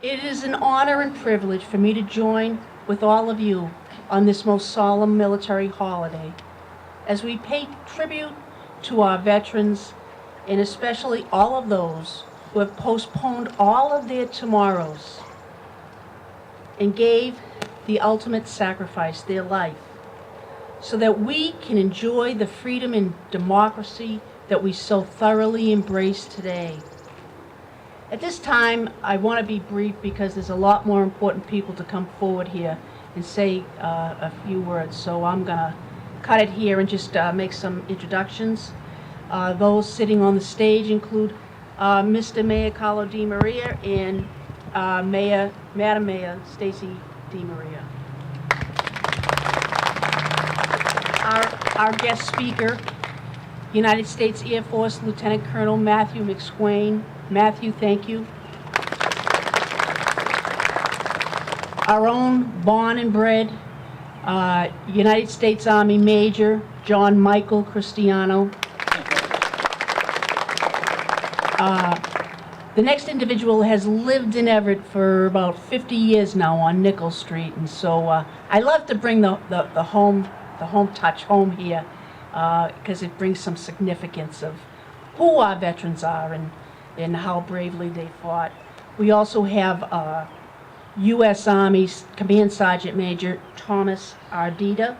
It is an honor and privilege for me to join with all of you on this most solemn military holiday as we pay tribute to our veterans and especially all of those who have postponed all of their tomorrows and gave the ultimate sacrifice, their life, so that we can enjoy the freedom and democracy that we so thoroughly embrace today. At this time, I want to be brief because there's a lot more important people to come forward here and say a few words. So I'm going to cut it here and just make some introductions. Those sitting on the stage include Mr. Mayor Carlo DiMaria and Madam Mayor Stacy DiMaria. Our guest speaker, United States Air Force Lieutenant Colonel Matthew McSwain. Matthew, thank you. Our own born and bred United States Army Major John Michael Cristiano. The next individual has lived in Everett for about 50 years now on Nickel Street, and so I love to bring the home touch home here because it brings some significance of who our veterans are and how bravely they fought. We also have U.S. Army Command Sergeant Major Thomas Ardita.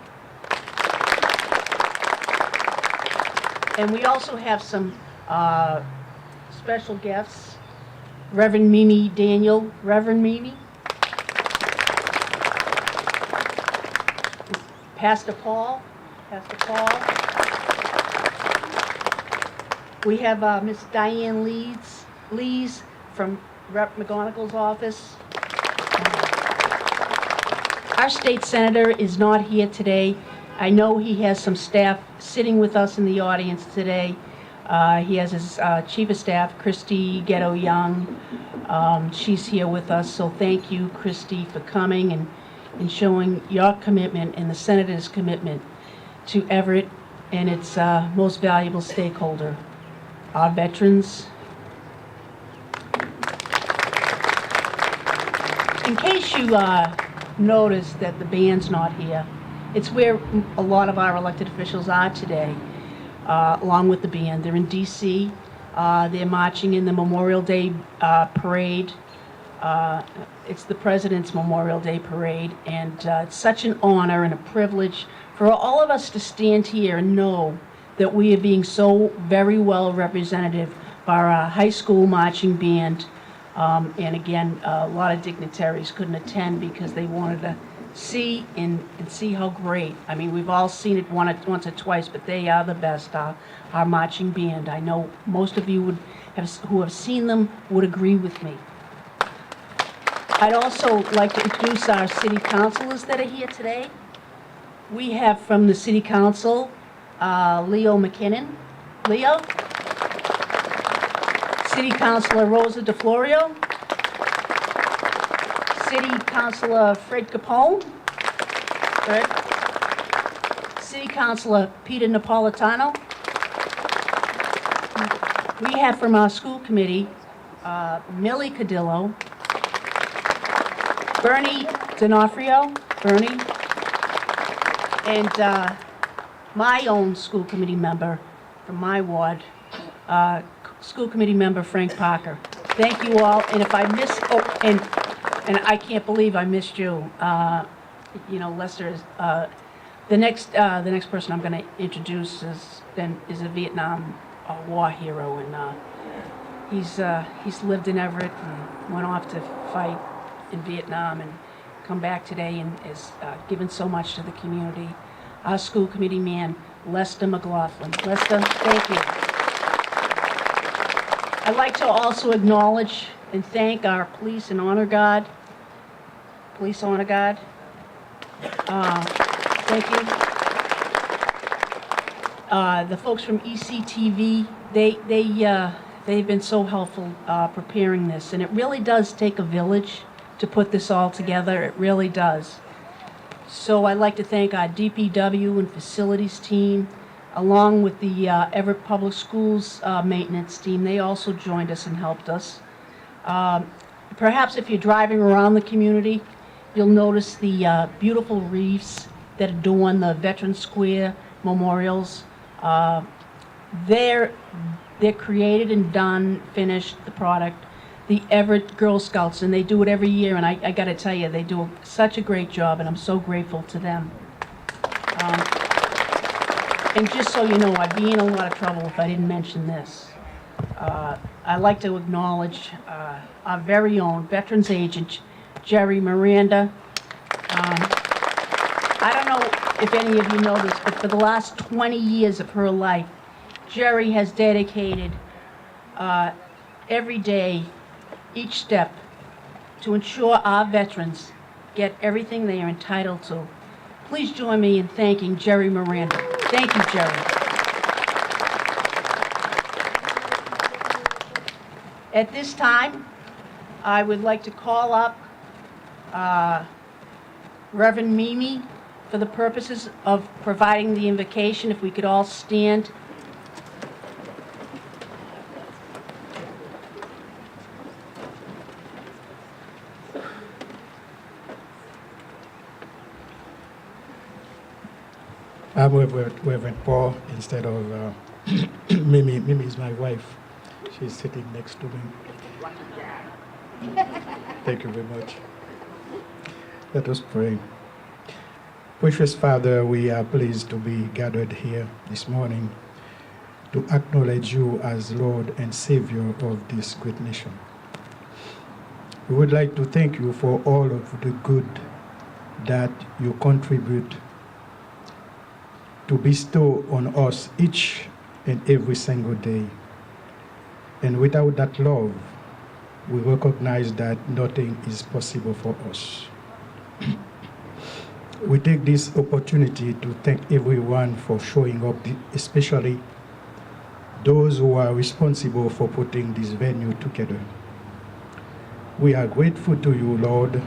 And we also have some special guests. Reverend Mimi Daniel. Reverend Mimi. Pastor Paul. Pastor Paul. We have Miss Diane Lees from Rep. McGonigal's office. Our state senator is not here today. I know he has some staff sitting with us in the audience today. He has his chief of staff, Christy Ghetto-Young. She's here with us, so thank you, Christy, for coming and showing your commitment and the Senator's commitment to Everett and its most valuable stakeholder, our veterans. In case you notice that the band's not here, it's where a lot of our elected officials are today, along with the band. They're in D.C. They're marching in the Memorial Day parade. It's the President's Memorial Day parade, and it's such an honor and a privilege for all of us to stand here and know that we are being so very well represented by our high school marching band. And again, a lot of dignitaries couldn't attend because they wanted to see and see how great. I mean, we've all seen it once or twice, but they are the best, our marching band. I know most of you who have seen them would agree with me. I'd also like to introduce our city councilors that are here today. We have from the city council, Leo McKinnon. Leo? City Councilor Rosa DeFlorio. City Councilor Fred Capone. Fred. City Councilor Peter Napolitano. We have from our school committee, Millie Cadillo, Bernie D'Onofrio, Bernie, and my own school committee member from my ward, school committee member Frank Parker. Thank you all, and if I miss, and I can't believe I missed you. You know, Lester is the next person I'm going to introduce is a Vietnam War hero, and he's lived in Everett and went off to fight in Vietnam and come back today and has given so much to the community. Our school committee man, Lester McLaughlin. Lester, thank you. I'd like to also acknowledge and thank our police and honor guard. Police honor guard. Thank you. The folks from ECTV, they've been so helpful preparing this, and it really does take a village to put this all together. It really does. So I'd like to thank our DPW and facilities team, along with the Everett Public Schools maintenance team. They also joined us and helped us. Perhaps if you're driving around the community, you'll notice the beautiful wreaths that adorn the Veterans Square memorials. They're created and done, finished, the product, the Everett Girl Scouts, and they do it every year, and I got to tell you, they do such a great job, and I'm so grateful to them. And just so you know, I'd be in a lot of trouble if I didn't mention this. I'd like to acknowledge our very own Veterans Agent, Jerry Miranda. I don't know if any of you know this, but for the last 20 years of her life, Jerry has dedicated every day, each step, to ensure our veterans get everything they are entitled to. Please join me in thanking Jerry Miranda. Thank you, Jerry. At this time, I would like to call up Reverend Mimi for the purposes of providing the invocation. If we could all stand. I'm Reverend Paul instead of Mimi. Mimi is my wife. She's sitting next to me. Thank you very much. Let us pray. Precious Father, we are pleased to be gathered here this morning to acknowledge you as Lord and Savior of this great nation. We would like to thank you for all of the good that you contribute to bestow on us each and every single day. And without that love, we recognize that nothing is possible for us. We take this opportunity to thank everyone for showing up, especially those who are responsible for putting this venue together. We are grateful to you, Lord,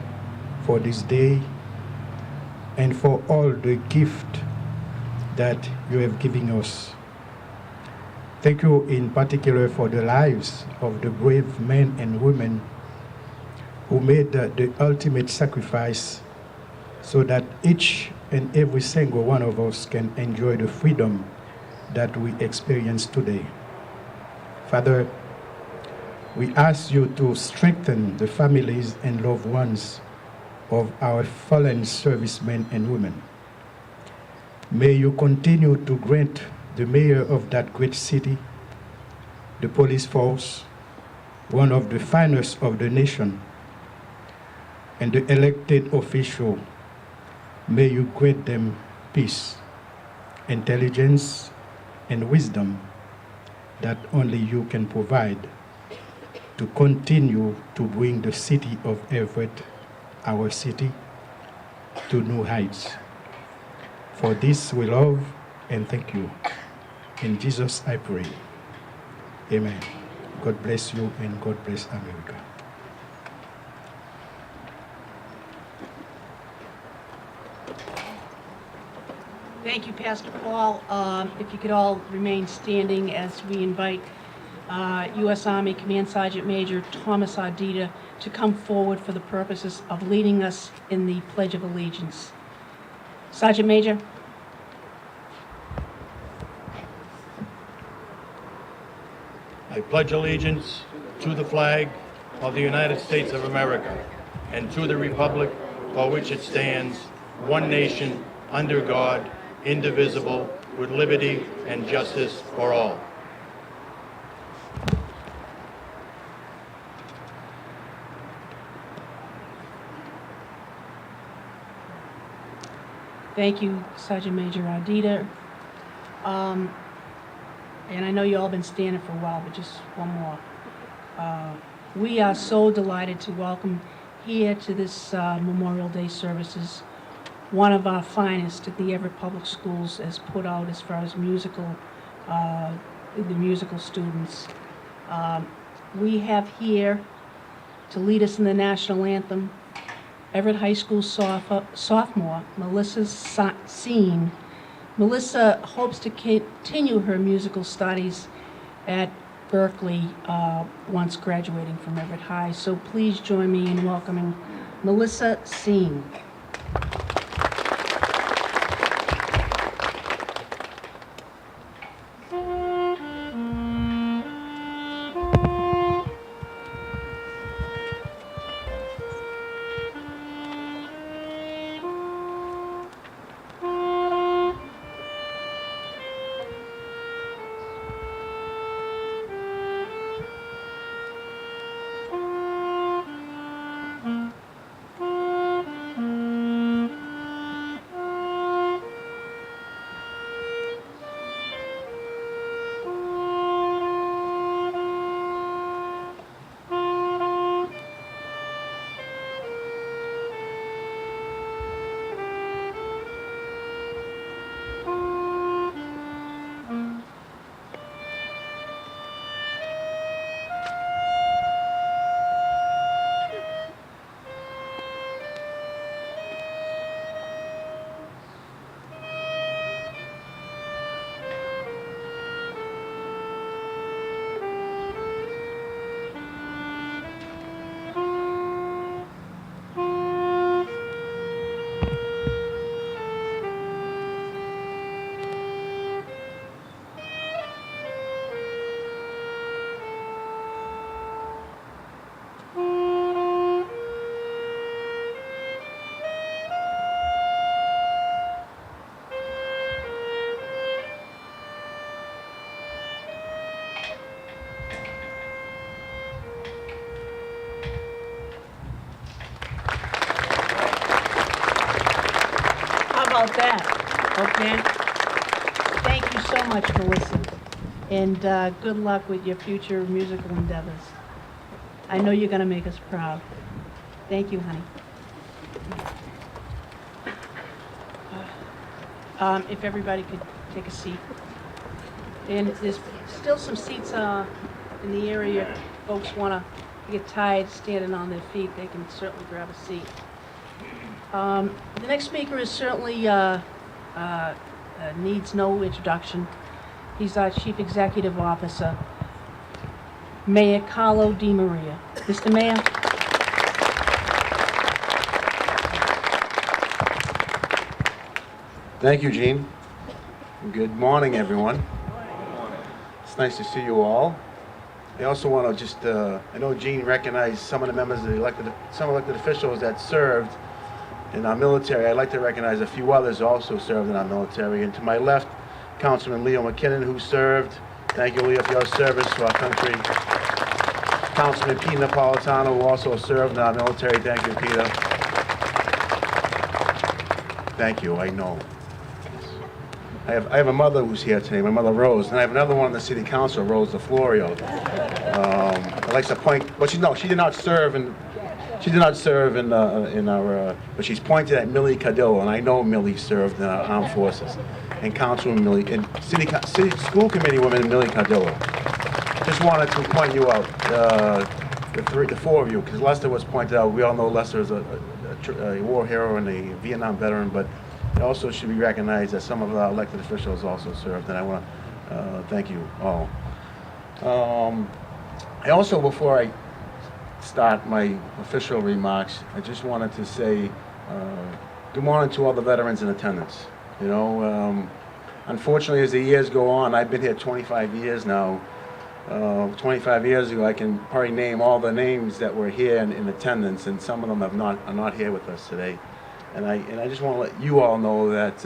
for this day and for all the gift that you have given us. Thank you in particular for the lives of the brave men and women who made the ultimate sacrifice so that each and every single one of us can enjoy the freedom that we experience today. Father, we ask you to strengthen the families and loved ones of our fallen servicemen and women. May you continue to grant the mayor of that great city, the police force, one of the finest of the nation, and the elected official, may you grant them peace, intelligence, and wisdom that only you can provide to continue to bring the city of Everett, our city, to new heights. For this we love and thank you. In Jesus I pray. Amen. God bless you and God bless America. Thank you, Pastor Paul. If you could all remain standing as we invite U.S. Army Command Sergeant Major Thomas Ardita to come forward for the purposes of leading us in the Pledge of Allegiance. Sergeant Major. I pledge allegiance to the flag of the United States of America and to the republic for which it stands, one nation, under God, indivisible, with liberty and justice for all. Thank you, Sergeant Major Ardita. And I know you all been standing for a while, but just one more. We are so delighted to welcome here to this Memorial Day services one of our finest that the Everett Public Schools has put out as far as musical, the musical students. We have here to lead us in the national anthem, Everett High School sophomore, Melissa Seen. Melissa hopes to continue her musical studies at Berkeley once graduating from Everett High. So please join me in welcoming Melissa Seen. How about that? Okay. Thank you so much, Melissa, and good luck with your future musical endeavors. I know you're going to make us proud. Thank you, honey. If everybody could take a seat. And there's still some seats in the area. If folks want to get tired standing on their feet, they can certainly grab a seat. The next speaker is certainly needs no introduction. He's our Chief Executive Officer, Mayor Carlo Di Maria. Mr. Mayor. Thank you, Gene. Good morning, everyone. It's nice to see you all. I also want to just, I know Gene recognized some of the members of some elected officials that served in our military. I'd like to recognize a few others who also served in our military. And to my left, Councilman Leo McKinnon, who served. Thank you, Leo, for your service to our country. Councilman Pete Napolitano, who also served in our military. Thank you, Peter. Thank you, I know. I have a mother who's here today, my mother Rose, and I have another one on the City Council, Rose DeFlorio. I'd like to point, well, she did not serve in our, but she's pointed at Millie Cadillo, and I know Millie served in our armed forces, and Councilwoman Millie, and City School Committee woman Millie Cadillo. Just wanted to point you out, the four of you, because Lester was pointed out. We all know Lester is a war hero and a Vietnam veteran, but it also should be recognized that some of our elected officials also served, and I want to thank you all. I also, before I start my official remarks, I just wanted to say good morning to all the veterans in attendance. You know, unfortunately, as the years go on, I've been here 25 years now. 25 years ago, I can probably name all the names that were here in attendance, and some of them are not here with us today. And I just want to let you all know that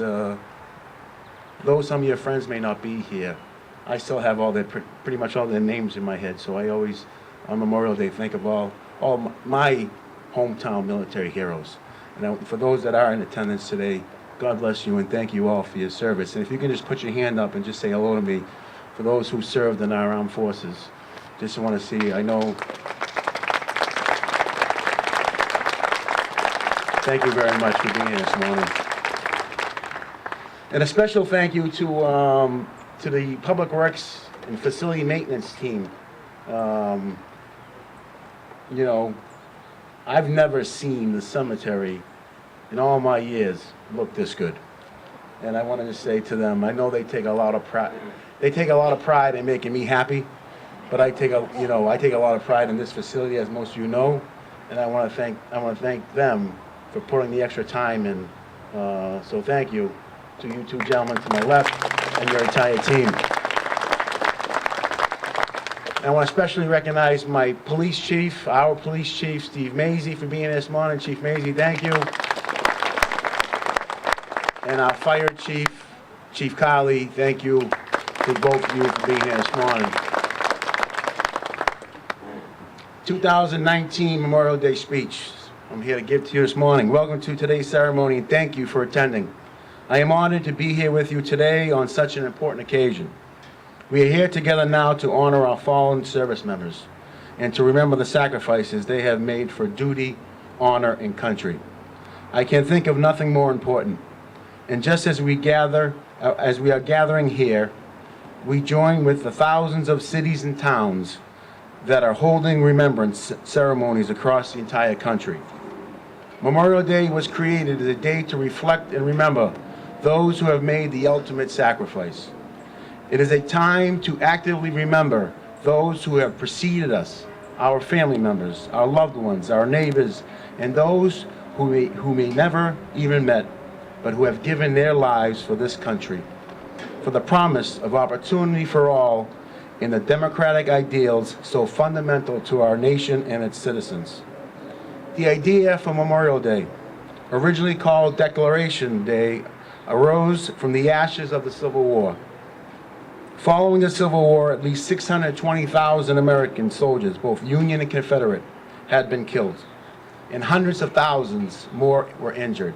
though some of your friends may not be here, I still have pretty much all their names in my head. So I always, on Memorial Day, think of all my hometown military heroes. And for those that are in attendance today, God bless you and thank you all for your service. And if you can just put your hand up and just say hello to me, for those who served in our armed forces, just want to see, I know. Thank you very much for being here this morning. And a special thank you to the Public Works and Facility Maintenance team. You know, I've never seen the cemetery in all my years look this good. And I wanted to say to them, I know they take a lot of pride. They take a lot of pride in making me happy. but I take a lot of pride in this facility, as most of you know, and I want to thank them for putting the extra time in. So thank you to you two gentlemen to my left and your entire team. I want to especially recognize my police chief, our police chief, Steve Mazie, for being here this morning. Chief Mazie, thank you. And our fire chief, Chief Carley, thank you to both of you for being here this morning. 2019 Memorial Day speech I'm here to give to you this morning. Welcome to today's ceremony and thank you for attending. I am honored to be here with you today on such an important occasion. We are here together now to honor our fallen service members and to remember the sacrifices they have made for duty, honor, and country. I can think of nothing more important. And just as we are gathering here, we join with the thousands of cities and towns that are holding remembrance ceremonies across the entire country. Memorial Day was created as a day to reflect and remember those who have made the ultimate sacrifice. It is a time to actively remember those who have preceded us, our family members, our loved ones, our neighbors, and those who may never even met, but who have given their lives for this country, for the promise of opportunity for all in the democratic ideals so fundamental to our nation and its citizens. The idea for Memorial Day, originally called Declaration Day, arose from the ashes of the Civil War. Following the Civil War, at least 620,000 American soldiers, both Union and Confederate, had been killed, and hundreds of thousands more were injured.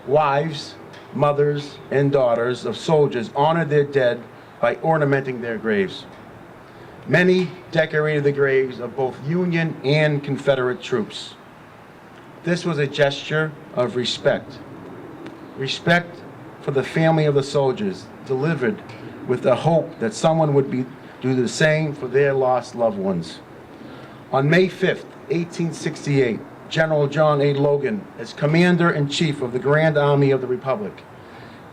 Wives, mothers, and daughters of soldiers honored their dead by ornamenting their graves. Many decorated the graves of both Union and Confederate troops. This was a gesture of respect. Respect for the family of the soldiers, delivered with the hope that someone would do the same for their lost loved ones. On May 5th, 1868, General John A. Logan, as Commander-in-Chief of the Grand Army of the Republic,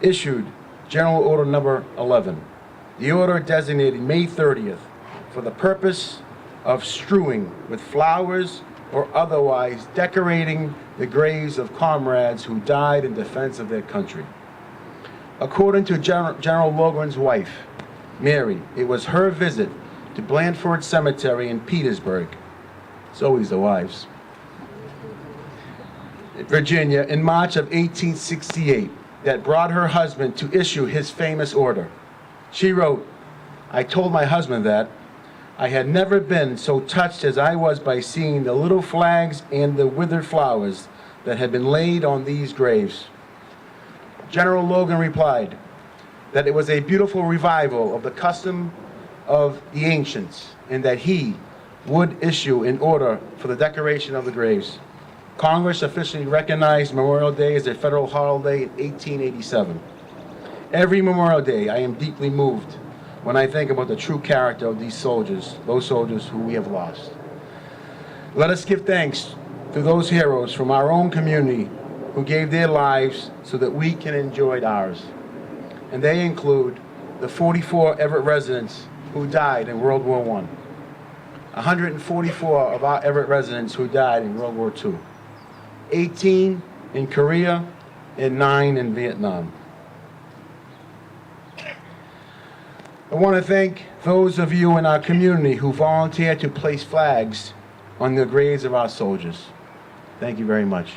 issued General Order Number 11. The order designated May 30th for the purpose of strewing with flowers or otherwise decorating the graves of comrades who died in defense of their country. According to General Logan's wife, Mary, it was her visit to Blandford Cemetery in Petersburg, it's always the wives, Virginia, in March of 1868 that brought her husband to issue his famous order. She wrote, "I told my husband that I had never been so touched as I was by seeing the little flags and the withered flowers that had been laid on these graves." General Logan replied that it was a beautiful revival of the custom of the ancients and that he would issue an order for the decoration of the graves. Congress officially recognized Memorial Day as a federal holiday in 1887. Every Memorial Day, I am deeply moved when I think about the true character of these soldiers, those soldiers who we have lost. Let us give thanks to those heroes from our own community who gave their lives so that we can enjoy ours. And they include the 44 Everett residents who died in World War I, 144 of our Everett residents who died in World War II, 18 in Korea, and 9 in Vietnam. I want to thank those of you in our community who volunteered to place flags on the graves of our soldiers. Thank you very much.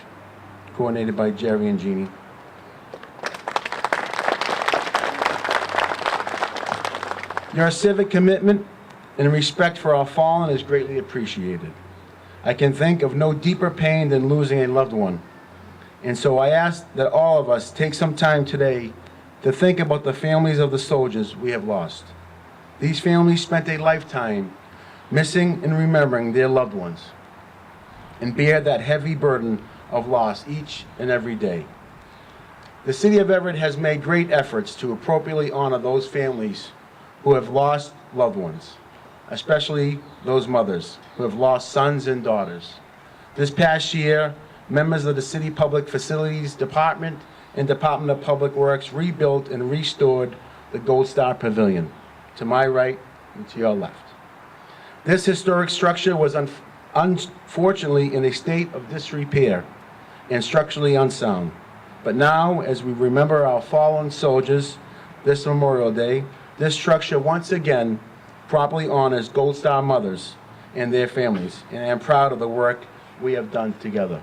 Coordinated by Jerry and Jeannie. Your civic commitment and respect for our fallen is greatly appreciated. I can think of no deeper pain than losing a loved one. And so I ask that all of us take some time today to think about the families of the soldiers we have lost. These families spent a lifetime missing and remembering their loved ones and bear that heavy burden of loss each and every day. The City of Everett has made great efforts to appropriately honor those families who have lost loved ones, especially those mothers who have lost sons and daughters. This past year, members of the City Public Facilities Department and Department of Public Works rebuilt and restored the Gold Star Pavilion, to my right and to your left. This historic structure was unfortunately in a state of disrepair and structurally unsound. But now, as we remember our fallen soldiers this Memorial Day, this structure once again properly honors Gold Star mothers and their families, and I am proud of the work we have done together.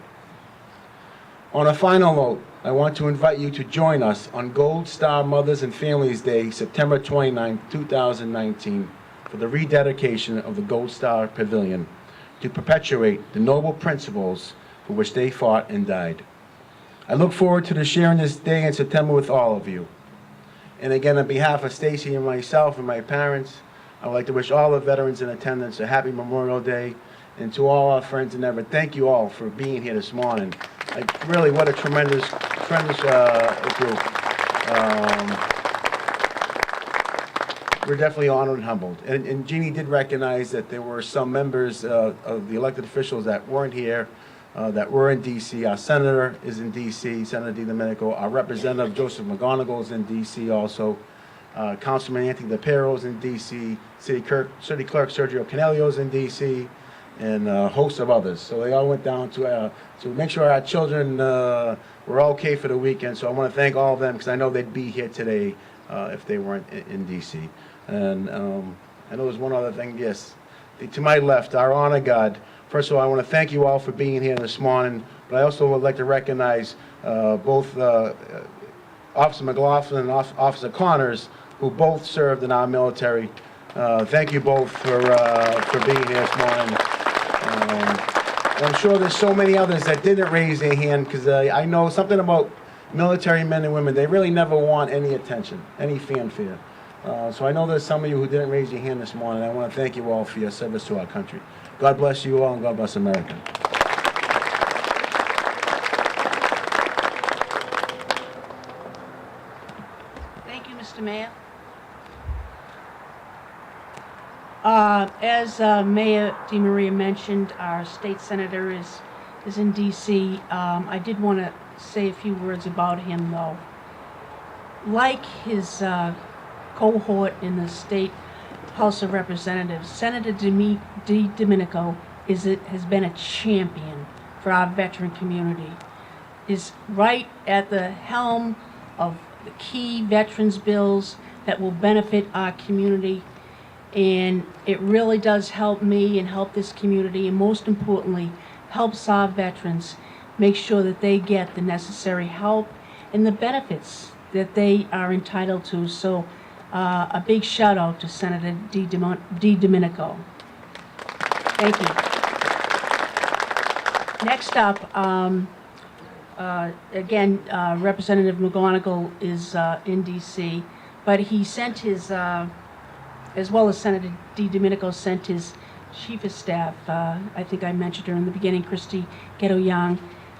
On a final note, I want to invite you to join us on Gold Star Mothers and Families Day, September 29, 2019, for the rededication of the Gold Star Pavilion to perpetuate the noble principles for which they fought and died. I look forward to sharing this day in September with all of you. And again, on behalf of Stacy and myself and my parents, I would like to wish all the veterans in attendance a happy Memorial Day. And to all our friends in Everett, thank you all for being here this morning. Like, really, what a tremendous group. We're definitely honored and humbled. And Jeannie did recognize that there were some members of the elected officials that weren't here, that were in D.C. Our senator is in D.C., Senator DiDomenico. Our representative, Joseph McGonigal, is in D.C. also. Councilman Anthony DePiero is in D.C. City Clerk Sergio Canelio is in D.C., and a host of others. So they all went down to make sure our children were okay for the weekend. So I want to thank all of them, because I know they'd be here today if they weren't in D.C. And I know there's one other thing. Yes, to my left, our honor guard. First of all, I want to thank you all for being here this morning, but I also would like to recognize both Officer McLaughlin and Officer Connors, who both served in our military. Thank you both for being here this morning. I'm sure there's so many others that didn't raise their hand, because I know something about military men and women. They really never want any attention, any fanfare. So I know there's some of you who didn't raise your hand this morning. I want to thank you all for your service to our country. God bless you all, and God bless America. Thank you, Mr. Mayor. As Mayor DeMaria mentioned, our state senator is in D.C. I did want to say a few words about him, though. Like his cohort in the state House of Representatives, Senator DiDomenico has been a champion for our veteran community. Is right at the helm of the key veterans bills that will benefit our community, and it really does help me and help this community, and most importantly, helps our veterans make sure that they get the necessary help and the benefits that they are entitled to. So a big shout out to Senator DiDomenico. Thank you. Next up, again, Representative McGonigal is in D.C., but he sent his, as well as Senator DiDomenico, sent his chief of staff, I think I mentioned her in the beginning, Christy Ghetto-Young.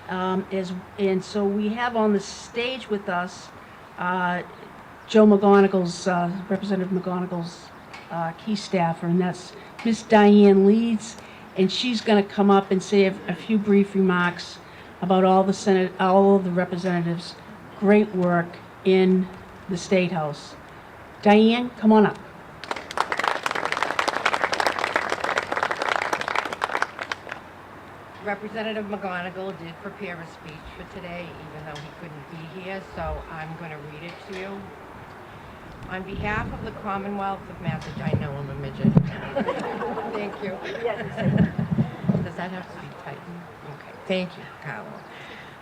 And so we have on the stage with us Joe McGonigal's, Representative McGonigal's key staffer, and that's Miss Diane Leeds, and she's going to come up and say a few brief remarks about all the representatives' great work in the State House. Diane, come on up. Representative McGonigal did prepare a speech for today, even though he couldn't be here, so I'm going to read it to you. On behalf of the Commonwealth of Massachusetts, I know I'm a midget. Thank you. Does that have to be tightened? Okay, thank you, Carlo.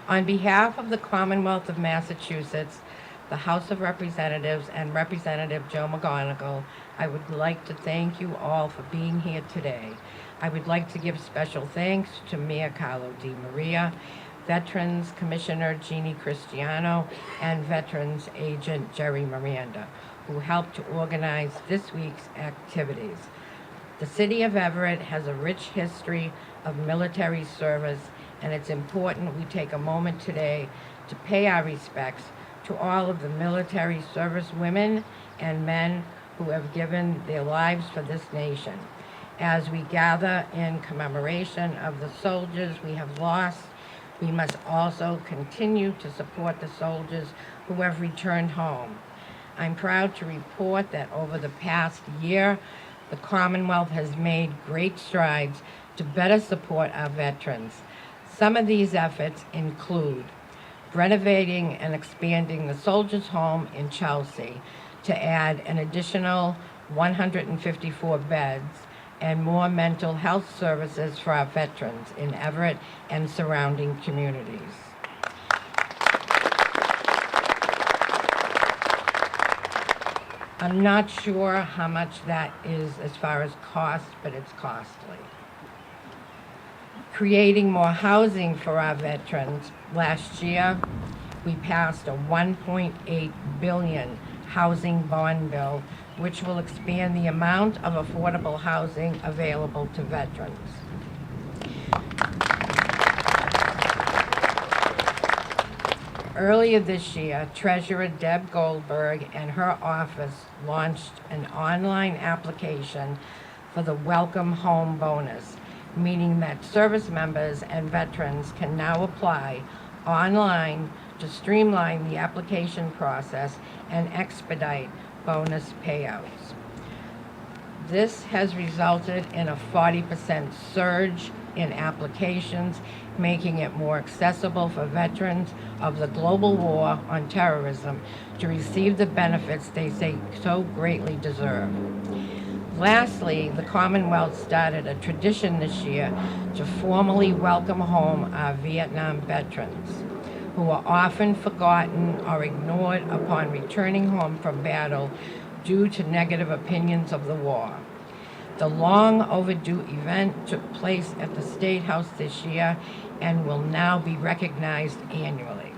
On behalf of the Commonwealth of Massachusetts, the House of Representatives, and Representative Joe McGonigal, I would like to thank you all for being here today. I would like to give special thanks to Mayor Carlo DiMaria, Veterans Commissioner Jeannie Cristiano, and Veterans Agent Jerry Miranda, who helped to organize this week's activities. The City of Everett has a rich history of military service, and it's important we take a moment today to pay our respects to all of the military service women and men who have given their lives for this nation. As we gather in commemoration of the soldiers we have lost, we must also continue to support the soldiers who have returned home. I'm proud to report that over the past year, the Commonwealth has made great strides to better support our veterans. Some of these efforts include renovating and expanding the Soldiers' Home in Chelsea to add an additional 154 beds and more mental health services for our veterans in Everett and surrounding communities. I'm not sure how much that is as far as cost, but it's costly. Creating more housing for our veterans. Last year, we passed a $1.8 billion housing bond bill, which will expand the amount of affordable housing available to veterans. Earlier this year, Treasurer Deb Goldberg and her office launched an online application for the Welcome Home Bonus, meaning that service members and veterans can now apply online to streamline the application process and expedite bonus payouts. This has resulted in a 40% surge in applications, making it more accessible for veterans of the global war on terrorism to receive the benefits they so greatly deserve. Lastly, the Commonwealth started a tradition this year to formally welcome home our Vietnam veterans, who are often forgotten or ignored upon returning home from battle due to negative opinions of the war. The long overdue event took place at the State House this year and will now be recognized annually.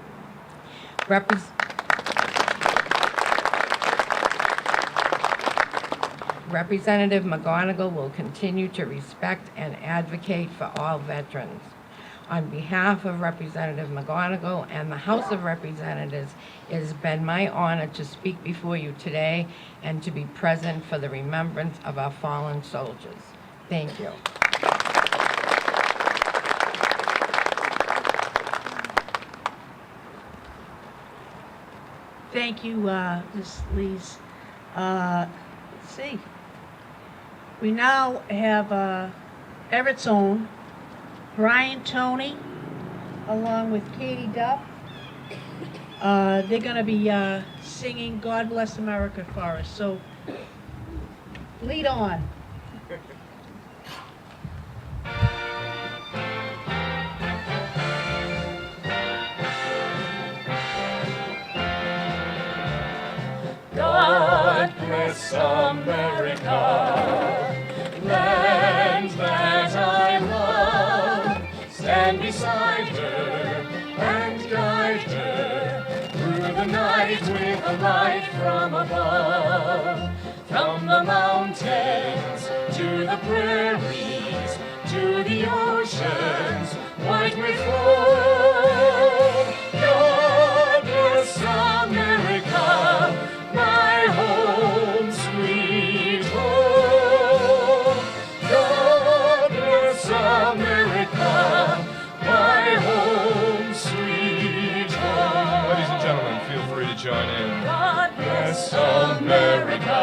Representative McGonigal will continue to respect and advocate for all veterans. On behalf of Representative McGonigal and the House of Representatives, it has been my honor to speak before you today and to be present for the remembrance of our fallen soldiers. Thank you. Thank you, Ms. Lees. Let's see. We now have Everett's own Brian Toney, along with Katie Duff. They're going to be singing God Bless America for us. So, lead on. God bless America, land that I love. Stand beside her and guide her through the night with a light from above. From the mountains to the prairies to the oceans white with foam. God bless America, my home, sweet home. God bless America, my home, sweet home. Ladies and gentlemen, feel free to join in. God bless America,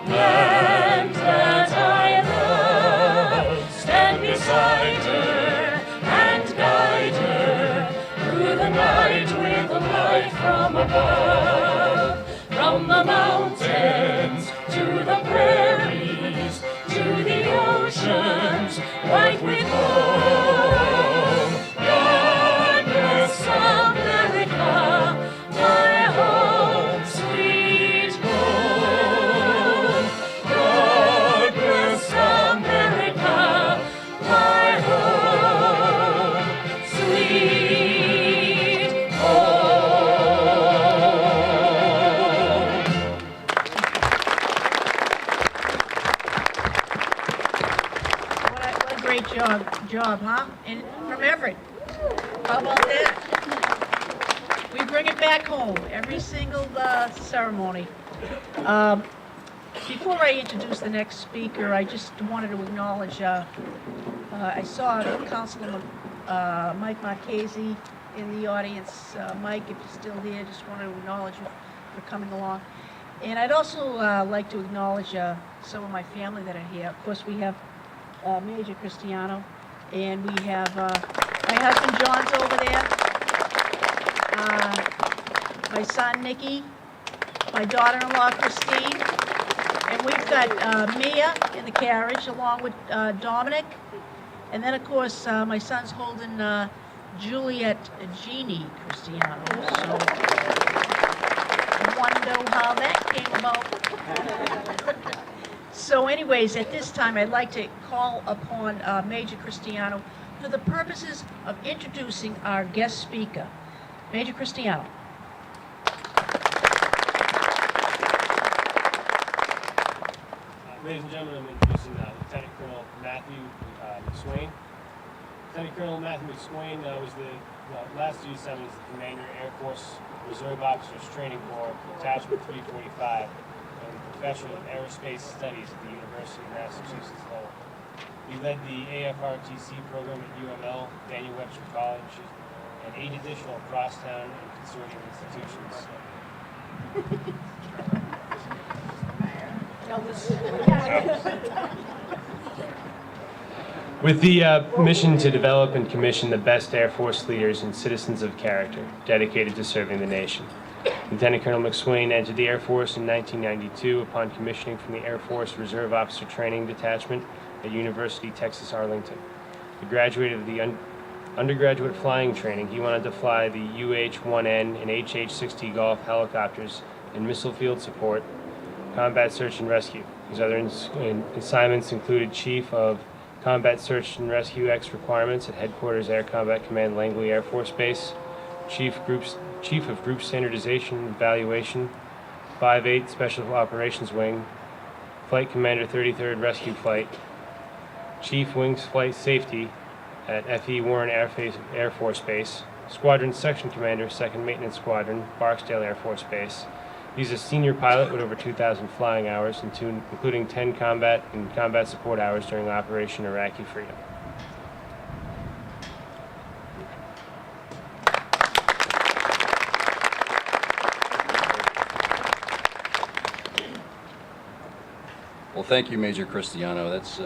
land that I love. Stand beside her and guide her through the night with a light from above. From the mountains to the prairies to the oceans white with foam. God bless America, my home, sweet home. God bless America, my home, sweet home. What a great job, huh? And from Everett. How about that? We bring it back home every single ceremony. Before I introduce the next speaker, I just wanted to acknowledge, I saw Councilman Mike Marchese in the audience. Mike, if you're still here, just wanted to acknowledge you for coming along. And I'd also like to acknowledge some of my family that are here. Of course, we have Major Cristiano, and we have my husband John's over there, my son Nicky, my daughter-in-law Christine, and we've got Mia in the carriage along with Dominic, and then of course my son's holding Juliet Jeannie Cristiano. So I want to know how that came about. So anyways, at this time, I'd like to call upon Major Cristiano for the purposes of introducing our guest speaker. Major Cristiano. Ladies and gentlemen, I'm introducing Lieutenant Colonel Matthew McSwain. Lieutenant Colonel Matthew McSwain was the last G7 is the Commander Air Force Reserve Officers Training Corps, Detachment 345, and Professor of Aerospace Studies at the University of Massachusetts Lowell. He led the AFRTC program at UML, Daniel Webster College, and 8 additional crosstown and consortium institutions. With the mission to develop and commission the best Air Force leaders and citizens of character dedicated to serving the nation. Lieutenant Colonel McSwain entered the Air Force in 1992 upon commissioning from the Air Force Reserve Officer Training Detachment at University Texas Arlington. He graduated of the undergraduate flying training. He went on to fly the UH-1N and HH-60 Golf helicopters in missile field support, combat search and rescue. His other assignments included Chief of Combat Search and Rescue X Requirements at Headquarters Air Combat Command Langley Air Force Base, Chief of Group Standardization and Evaluation, 5/8 Special Operations Wing, Flight Commander 33rd Rescue Flight, Chief Wings Flight Safety at F.E. Warren Air Force Base, Squadron Section Commander, 2nd Maintenance Squadron, Barksdale Air Force Base. He's a senior pilot with over 2,000 flying hours, including 10 combat and combat support hours during Operation Iraqi Freedom. Well, thank you, Major Cristiano. That's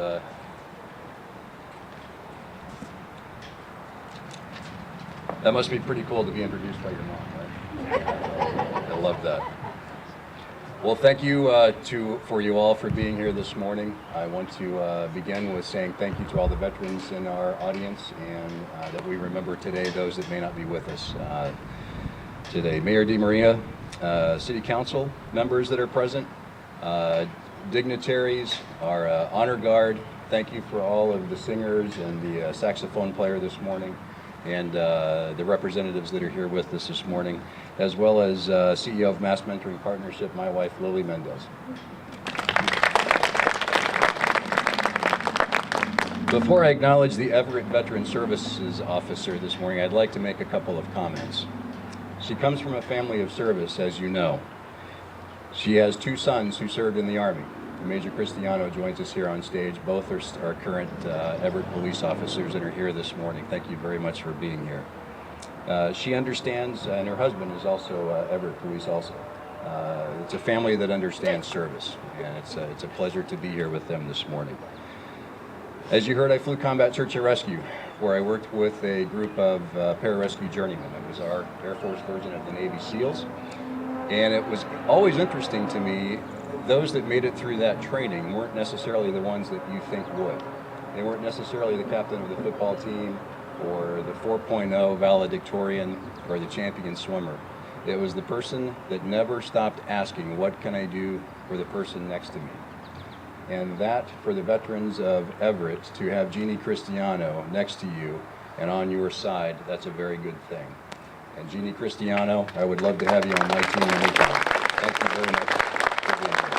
that must be pretty cool to be introduced by your mom, right? I love that. Well, thank you for you all for being here this morning. I want to begin with saying thank you to all the veterans in our audience, and that we remember today those that may not be with us today. Mayor DeMaria, City Council members that are present, dignitaries, our honor guard. Thank you for all of the singers and the saxophone player this morning, and the representatives that are here with us this morning, as well as CEO of Mass Mentoring Partnership, my wife, Lily Mendez. Before I acknowledge the Everett Veteran Services Officer this morning, I'd like to make a couple of comments. She comes from a family of service, as you know. She has 2 sons who served in the Army. Major Cristiano joins us here on stage. Both are current Everett police officers that are here this morning. Thank you very much for being here. She understands, and her husband is also Everett police also. It's a family that understands service, and it's a pleasure to be here with them this morning. As you heard, I flew combat search and rescue, where I worked with a group of pararescue journeymen. It was our Air Force version of the Navy SEALs. And it was always interesting to me, those that made it through that training weren't necessarily the ones that you think would. They weren't necessarily the captain of the football team or the 4.0 valedictorian or the champion swimmer. It was the person that never stopped asking, what can I do for the person next to me? And that, for the veterans of Everett, to have Jeannie Cristiano next to you and on your side, that's a very good thing. And Jeannie Cristiano, I would love to have you on my team anytime. Thank you very much for being here.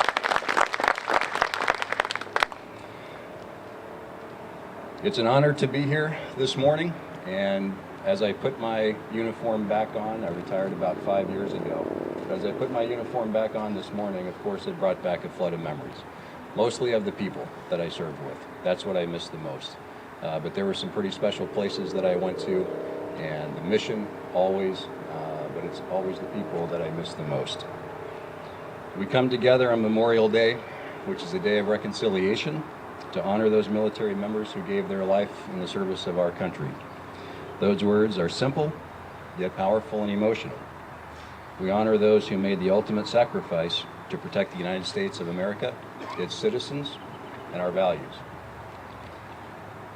It's an honor to be here this morning, and as I put my uniform back on, I retired about 5 years ago. As I put my uniform back on this morning, of course, it brought back a flood of memories, mostly of the people that I served with. That's what I miss the most. But there were some pretty special places that I went to, and the mission always, but it's always the people that I miss the most. We come together on Memorial Day, which is a day of reconciliation, to honor those military members who gave their life in the service of our country. Those words are simple, yet powerful and emotional. We honor those who made the ultimate sacrifice to protect the United States of America, its citizens, and our values.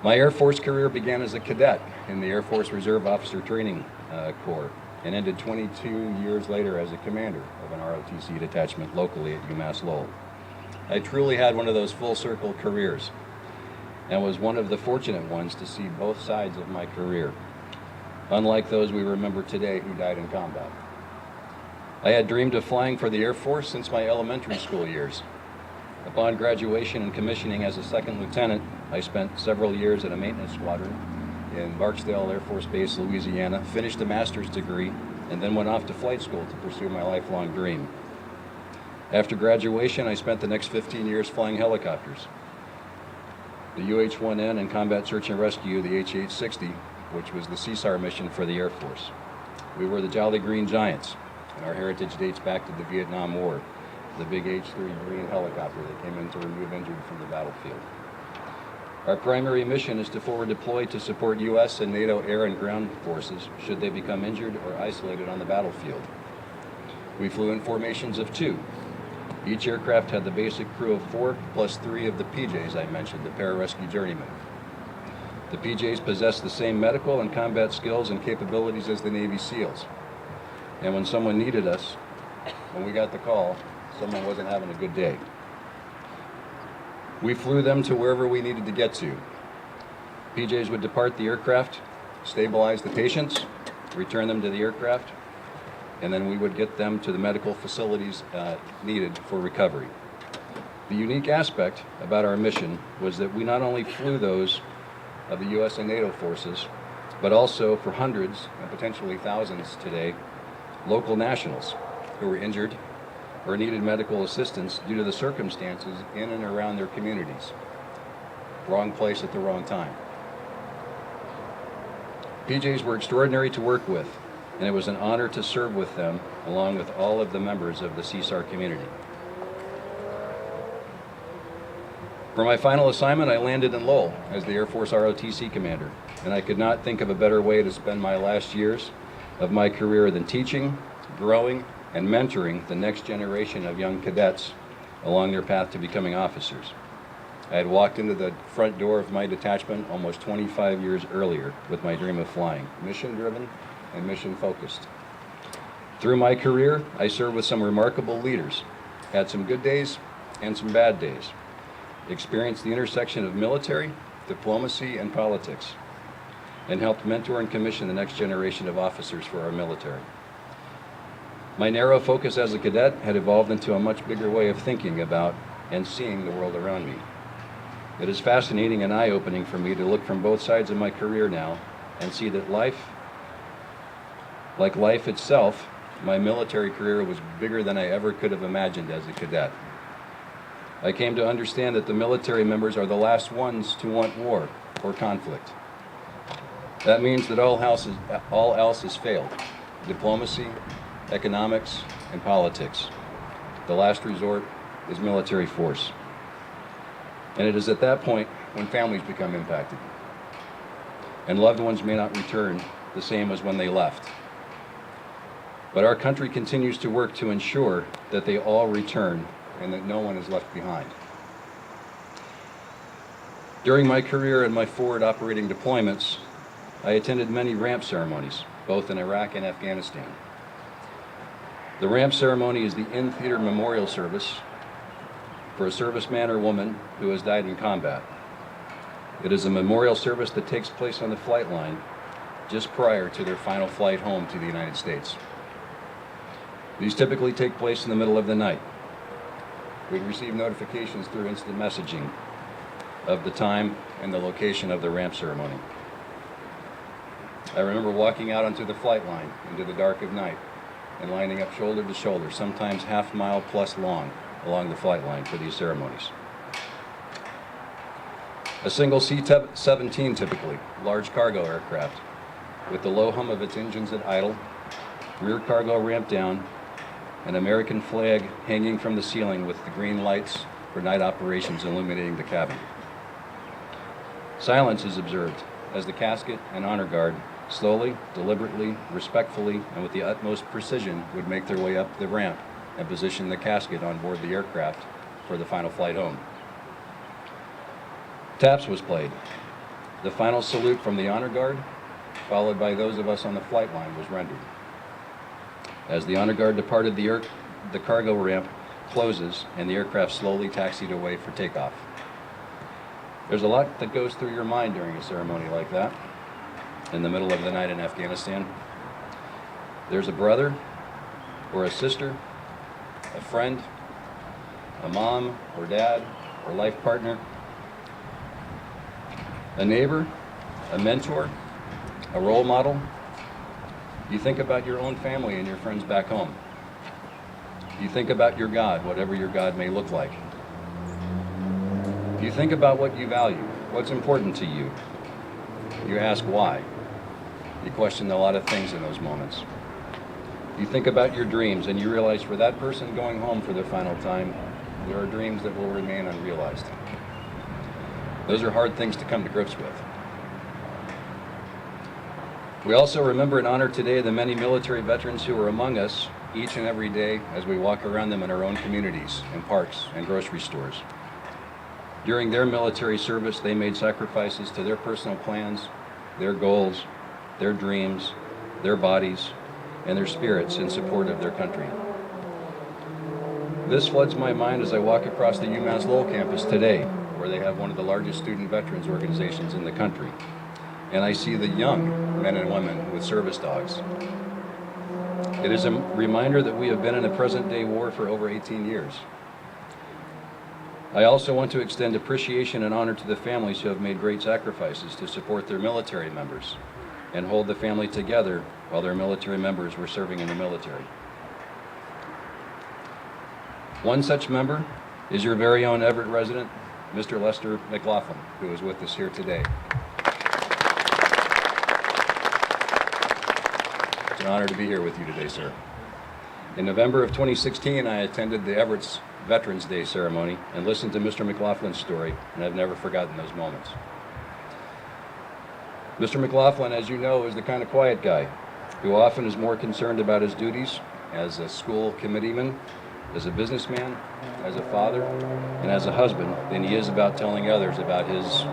My Air Force career began as a cadet in the Air Force Reserve Officer Training Corps and ended 22 years later as a commander of an ROTC detachment locally at UMass Lowell. I truly had one of those full circle careers and was one of the fortunate ones to see both sides of my career, unlike those we remember today who died in combat. I had dreamed of flying for the Air Force since my elementary school years. Upon graduation and commissioning as a second lieutenant, I spent several years at a maintenance squadron in Barksdale Air Force Base, Louisiana, finished a master's degree, and then went off to flight school to pursue my lifelong dream. After graduation, I spent the next 15 years flying helicopters. The UH-1N and Combat Search and Rescue, the H-860, which was the CSAR mission for the Air Force. We were the Jolly Green Giants, and our heritage dates back to the Vietnam War, the big H-3 Green helicopter that came in to remove injured from the battlefield. Our primary mission is to forward deploy to support U.S. and NATO air and ground forces should they become injured or isolated on the battlefield. We flew in formations of 2. Each aircraft had the basic crew of 4 plus 3 of the PJs I mentioned, the pararescue journeymen. The PJs possess the same medical and combat skills and capabilities as the Navy SEALs. And when someone needed us, when we got the call, someone wasn't having a good day. We flew them to wherever we needed to get to. PJs would depart the aircraft, stabilize the patients, return them to the aircraft, and then we would get them to the medical facilities needed for recovery. The unique aspect about our mission was that we not only flew those of the U.S. and NATO forces, but also for hundreds and potentially thousands today, local nationals who were injured or needed medical assistance due to the circumstances in and around their communities. Wrong place at the wrong time. PJs were extraordinary to work with, and it was an honor to serve with them along with all of the members of the CSAR community. For my final assignment, I landed in Lowell as the Air Force ROTC commander, and I could not think of a better way to spend my last years of my career than teaching, growing, and mentoring the next generation of young cadets along their path to becoming officers. I had walked into the front door of my detachment almost 25 years earlier with my dream of flying, mission-driven and mission-focused. Through my career, I served with some remarkable leaders, had some good days and some bad days, experienced the intersection of military, diplomacy, and politics, and helped mentor and commission the next generation of officers for our military. My narrow focus as a cadet had evolved into a much bigger way of thinking about and seeing the world around me. It is fascinating and eye-opening for me to look from both sides of my career now and see that life, like life itself, my military career was bigger than I ever could have imagined as a cadet. I came to understand that the military members are the last ones to want war or conflict. That means that all else has failed. Diplomacy, economics, and politics. The last resort is military force. And it is at that point when families become impacted. And loved ones may not return the same as when they left. But our country continues to work to ensure that they all return and that no one is left behind. During my career and my forward operating deployments, I attended many ramp ceremonies, both in Iraq and Afghanistan. The ramp ceremony is the in-theater memorial service for a serviceman or woman who has died in combat. It is a memorial service that takes place on the flight line just prior to their final flight home to the United States. These typically take place in the middle of the night. We receive notifications through instant messaging of the time and the location of the ramp ceremony. I remember walking out onto the flight line into the dark of night and lining up shoulder to shoulder, sometimes half-mile plus long, along the flight line for these ceremonies. A single C-17 typically, large cargo aircraft, with the low hum of its engines at idle, rear cargo ramped down, an American flag hanging from the ceiling with the green lights for night operations illuminating the cabin. Silence is observed as the casket and honor guard slowly, deliberately, respectfully, and with the utmost precision would make their way up the ramp and position the casket on board the aircraft for the final flight home. Taps was played. The final salute from the honor guard, followed by those of us on the flight line, was rendered. As the honor guard departed, the cargo ramp closes and the aircraft slowly taxied away for takeoff. There's a lot that goes through your mind during a ceremony like that, in the middle of the night in Afghanistan. There's a brother or a sister, a friend, a mom or dad or life partner, a neighbor, a mentor, a role model. You think about your own family and your friends back home. You think about your God, whatever your God may look like. You think about what you value, what's important to you. You ask why. You question a lot of things in those moments. You think about your dreams and you realize for that person going home for the final time, there are dreams that will remain unrealized. Those are hard things to come to grips with. We also remember and honor today the many military veterans who are among us each and every day as we walk around them in our own communities, in parks and grocery stores. During their military service, they made sacrifices to their personal plans, their goals, their dreams, their bodies, and their spirits in support of their country. This floods my mind as I walk across the UMass Lowell campus today, where they have one of the largest student veterans organizations in the country. And I see the young men and women with service dogs. It is a reminder that we have been in a present-day war for over 18 years. I also want to extend appreciation and honor to the families who have made great sacrifices to support their military members and hold the family together while their military members were serving in the military. One such member is your very own Everett resident, Mr. Lester McLaughlin, who is with us here today. It's an honor to be here with you today, sir. In November of 2016, I attended the Everett's Veterans Day ceremony and listened to Mr. McLaughlin's story, and I've never forgotten those moments. Mr. McLaughlin, as you know, is the kind of quiet guy who often is more concerned about his duties as a school committeeman, as a businessman, as a father, and as a husband than he is about telling others about his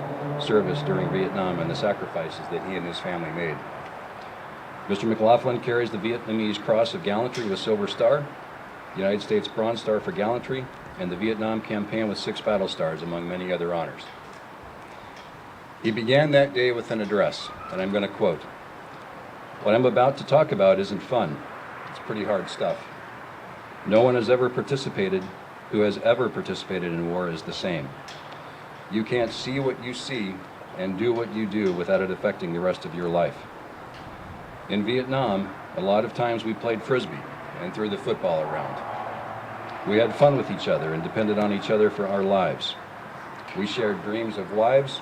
service during Vietnam and the sacrifices that he and his family made. Mr. McLaughlin carries the Vietnamese Cross of Gallantry with Silver Star, the United States Bronze Star for Gallantry, and the Vietnam Campaign with 6 battle stars, among many other honors. He began that day with an address, and I'm going to quote, "What I'm about to talk about isn't fun. It's pretty hard stuff. No one has ever participated who has ever participated in war is the same. You can't see what you see and do what you do without it affecting the rest of your life. In Vietnam, a lot of times we played frisbee and threw the football around. We had fun with each other and depended on each other for our lives. We shared dreams of wives,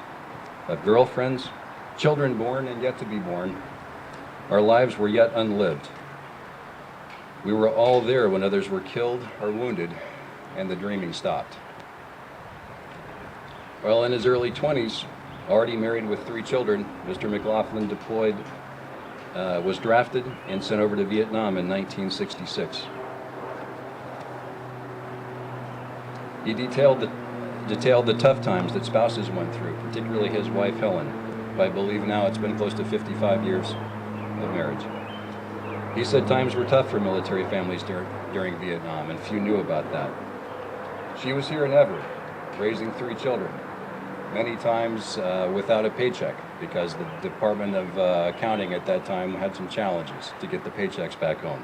of girlfriends, children born and yet to be born. Our lives were yet unlived. We were all there when others were killed or wounded, and the dreaming stopped." While in his early 20s, already married with 3 children, Mr. McLaughlin was drafted and sent over to Vietnam in 1966. He detailed the tough times that spouses went through, particularly his wife Helen, who I believe now it's been close to 55 years of marriage. He said times were tough for military families during Vietnam, and few knew about that. She was here in Everett, raising 3 children, many times without a paycheck, because the Department of Accounting at that time had some challenges to get the paychecks back home.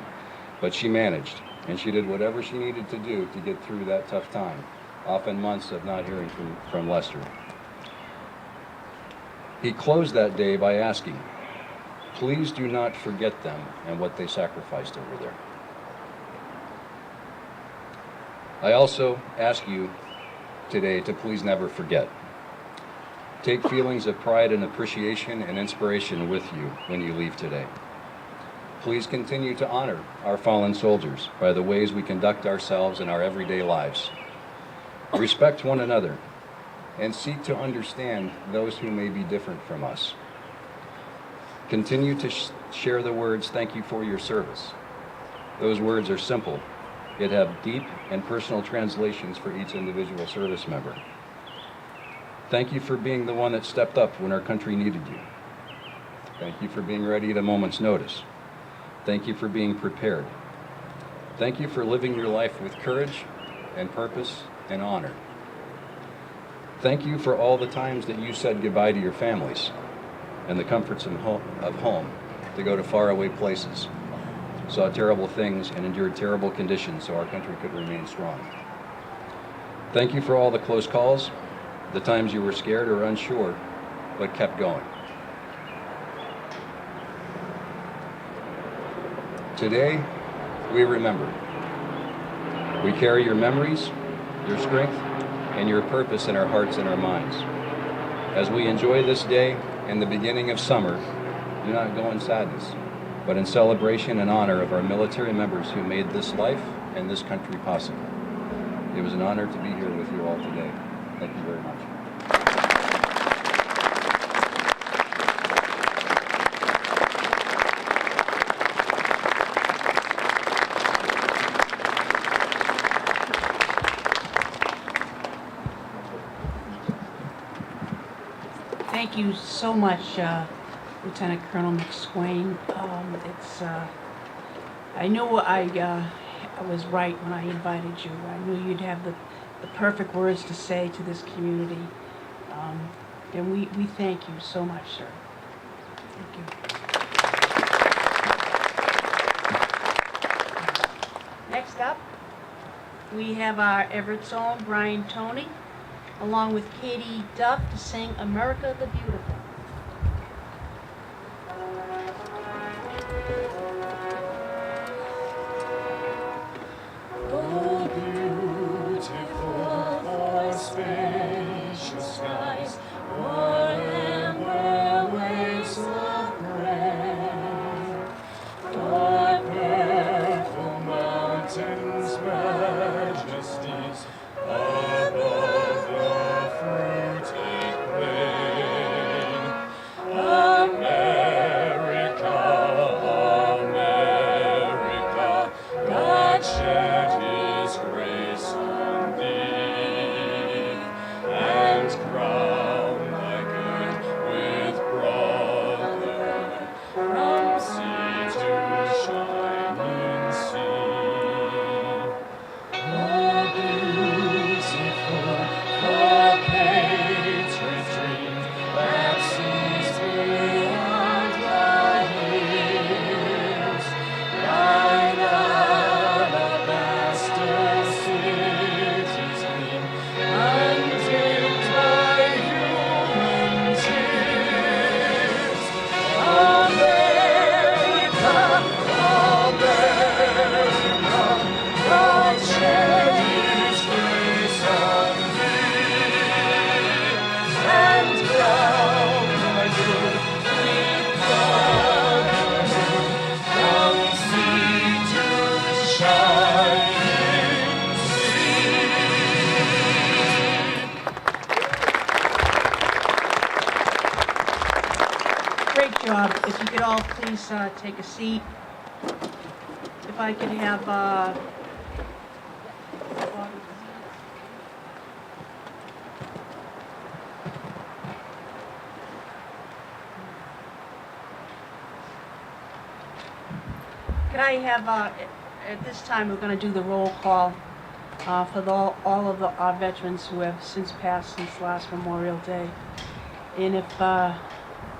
But she managed, and she did whatever she needed to do to get through that tough time, often months of not hearing from Lester. He closed that day by asking, "Please do not forget them and what they sacrificed over there." I also ask you today to please never forget. Take feelings of pride and appreciation and inspiration with you when you leave today. Please continue to honor our fallen soldiers by the ways we conduct ourselves in our everyday lives. Respect one another and seek to understand those who may be different from us. Continue to share the words, "Thank you for your service." Those words are simple, yet have deep and personal translations for each individual service member. Thank you for being the one that stepped up when our country needed you. Thank you for being ready at a moment's notice. Thank you for being prepared. Thank you for living your life with courage and purpose and honor. Thank you for all the times that you said goodbye to your families and the comforts of home to go to faraway places, saw terrible things, and endured terrible conditions so our country could remain strong. Thank you for all the close calls, the times you were scared or unsure, but kept going. Today, we remember. We carry your memories, your strength, and your purpose in our hearts and our minds. As we enjoy this day and the beginning of summer, do not go in sadness, but in celebration and honor of our military members who made this life and this country possible. It was an honor to be here with you all today. Thank you very much. Thank you so much, Lieutenant Colonel McSwain. I knew I was right when I invited you. I knew you'd have the perfect words to say to this community. And we thank you so much, sir. Thank you. Next up, we have our Everett's own Brian Toney, along with Katie Duff, to sing America the Beautiful. Oh, beautiful, for spacious skies, warm and where waves of grain, for purple mountains, majesties, above the fruited plain. America, America, God shed His grace on thee, and crown thy good with brotherhood, from sea to shining sea. Oh, beautiful, the patriot dream that sees beyond the hills, thine alabaster cities gleam, undimmed by human tears. America, America, God shed His grace on thee, and crown thy good with brotherhood, from sea to shining sea. Great job. If you could all please take a seat. If I could have could I have at this time we're going to do the roll call for all of our veterans who have since passed since last Memorial Day. And if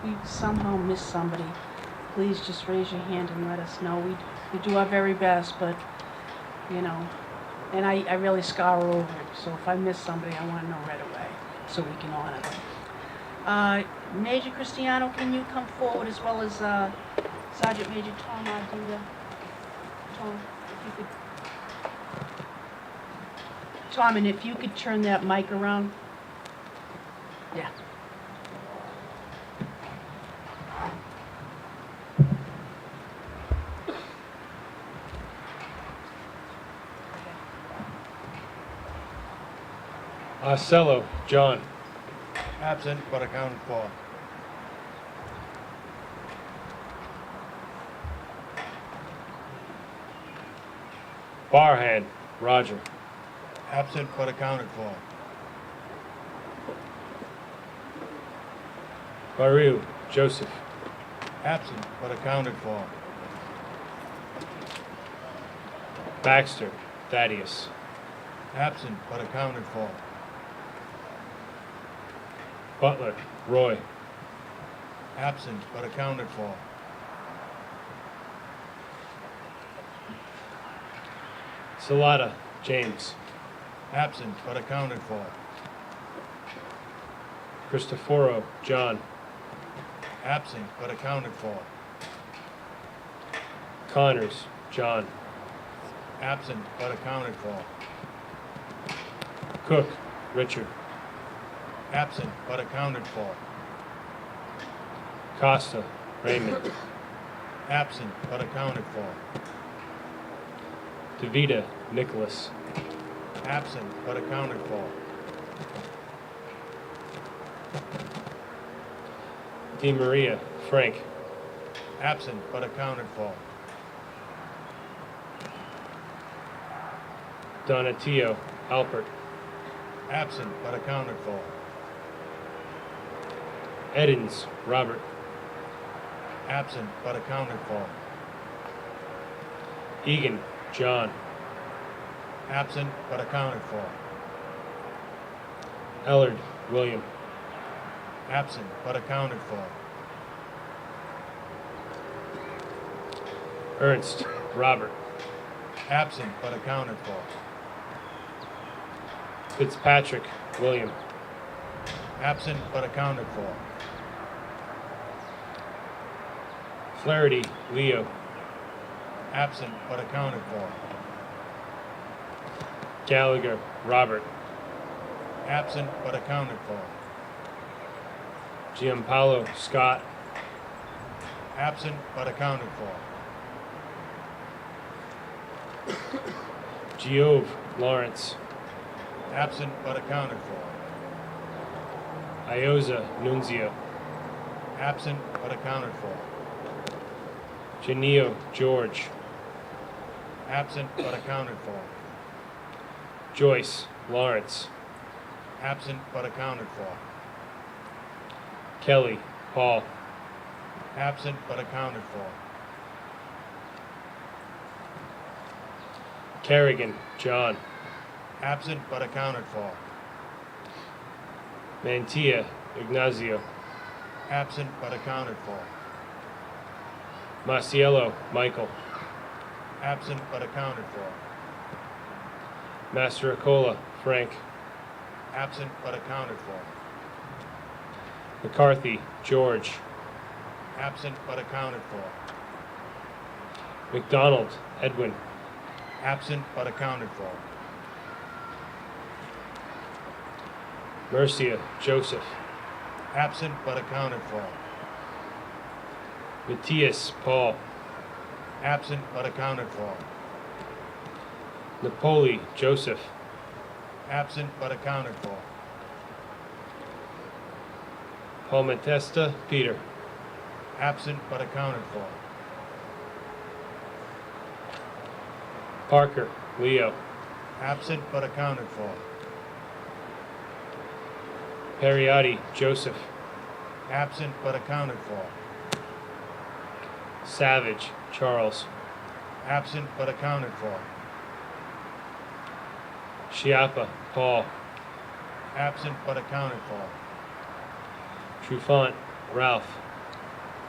we somehow miss somebody, please just raise your hand and let us know. We do our very best, but, you know, and I really scour over it. So if I miss somebody, I want to know right away so we can honor them. Major Cristiano, can you come forward, as well as Sergeant Major Tom Arduda? Tom, if you could. Tom, and if you could turn that mic around. Yeah. Oscello, John. Absent but accounted for. Barhan, Roger. Absent but accounted for. Baru, Joseph. Absent but accounted for. Baxter, Thaddeus. Absent but accounted for. Butler, Roy. Absent but accounted for. Salata, James. Absent but accounted for. Cristoforo, John. Absent but accounted for. Connors, John. Absent but accounted for. Cook, Richard. Absent but accounted for. Costa, Raymond. Absent but accounted for. DeVita, Nicholas. Absent but accounted for. DeMaria, Frank. Absent but accounted for. Donatio, Alpert. Absent but accounted for. Edens, Robert. Absent but accounted for. Egan, John. Absent but accounted for. Ellard, William. Absent but accounted for. Ernst, Robert. Absent but accounted for. Fitzpatrick, William. Absent but accounted for. Flaherty, Leo. Absent but accounted for. Gallagher, Robert. Absent but accounted for. Giampaolo, Scott. Absent but accounted for. Giove, Lawrence. Absent but accounted for. Ioza, Nunzio. Absent but accounted for. Janio, George. Absent but accounted for. Joyce, Lawrence. Absent but accounted for. Kelly, Paul. Absent but accounted for. Kerrigan, John. Absent but accounted for. Mantilla, Ignazio. Absent but accounted for. Masiello, Michael. Absent but accounted for. Mastrocola, Frank. Absent but accounted for. McCarthy, George. Absent but accounted for. McDonald, Edwin. Absent but accounted for. Mercia, Joseph. Absent but accounted for. Matthias, Paul. Absent but accounted for. Napoli, Joseph. Absent but accounted for. Palmatesta, Peter. Absent but accounted for. Parker, Leo. Absent but accounted for. Periotti, Joseph. Absent but accounted for. Savage, Charles. Absent but accounted for. Chiappa, Paul. Absent but accounted for. Trufant, Ralph.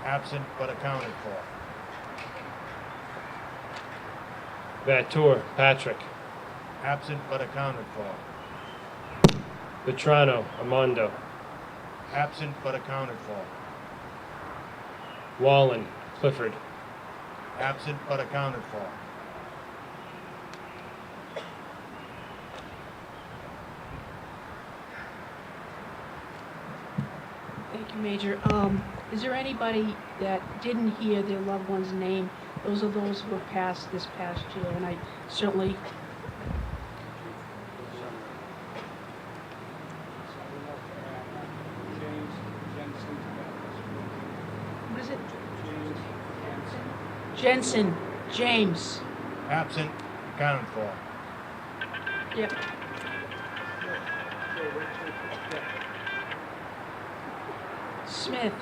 Absent but accounted for. Vatour, Patrick. Absent but accounted for. Vetrano, Armando. Absent but accounted for. Wallen, Clifford. Absent but accounted for. Thank you, Major. Is there anybody that didn't hear their loved one's name? Those are those who have passed this past year, and I certainly Jensen, James. Absent, accounted for. Yep. Smith.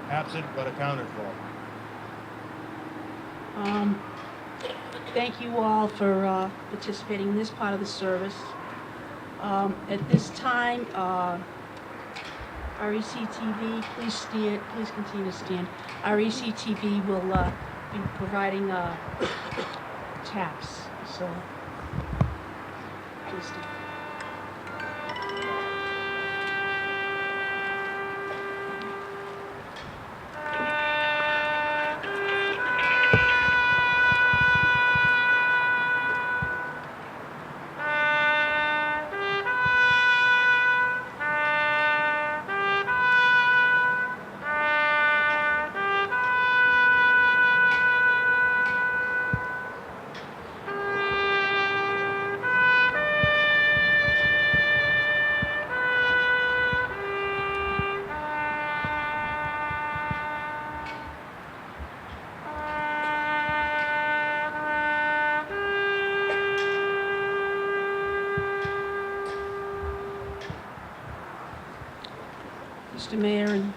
Absent but accounted for. Thank you all for participating in this part of the service. At this time, RECTV, please continue to stand. RECTV will be providing taps, so please stand. Mr. Mayor and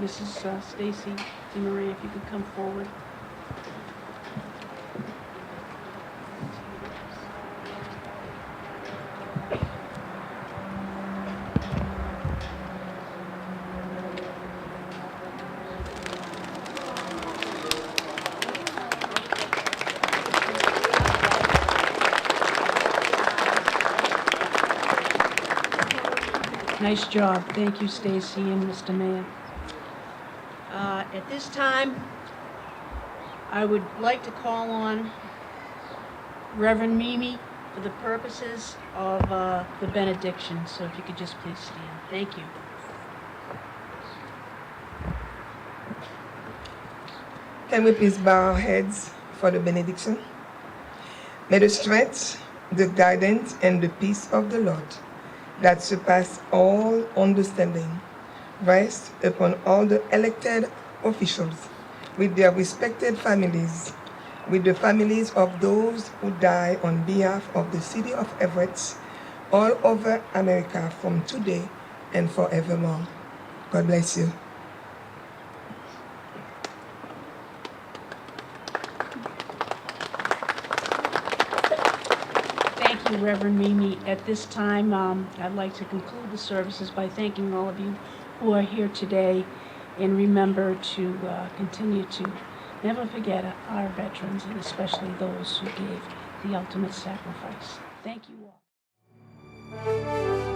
Mrs. Stacy DeMaria, if you could come forward. Nice job. Thank you, Stacy and Mr. Mayor. At this time, I would like to call on Reverend Mimi for the purposes of the benediction. So if you could just please stand. Thank you. Can we please bow our heads for the benediction? May the strength, the guidance, and the peace of the Lord that surpass all understanding rest upon all the elected officials with their respected families, with the families of those who die on behalf of the city of Everett, all over America from today and forevermore. God bless you. Thank you, Reverend Mimi. At this time, I'd like to conclude the services by thanking all of you who are here today, and remember to continue to never forget our veterans, and especially those who gave the ultimate sacrifice. Thank you all.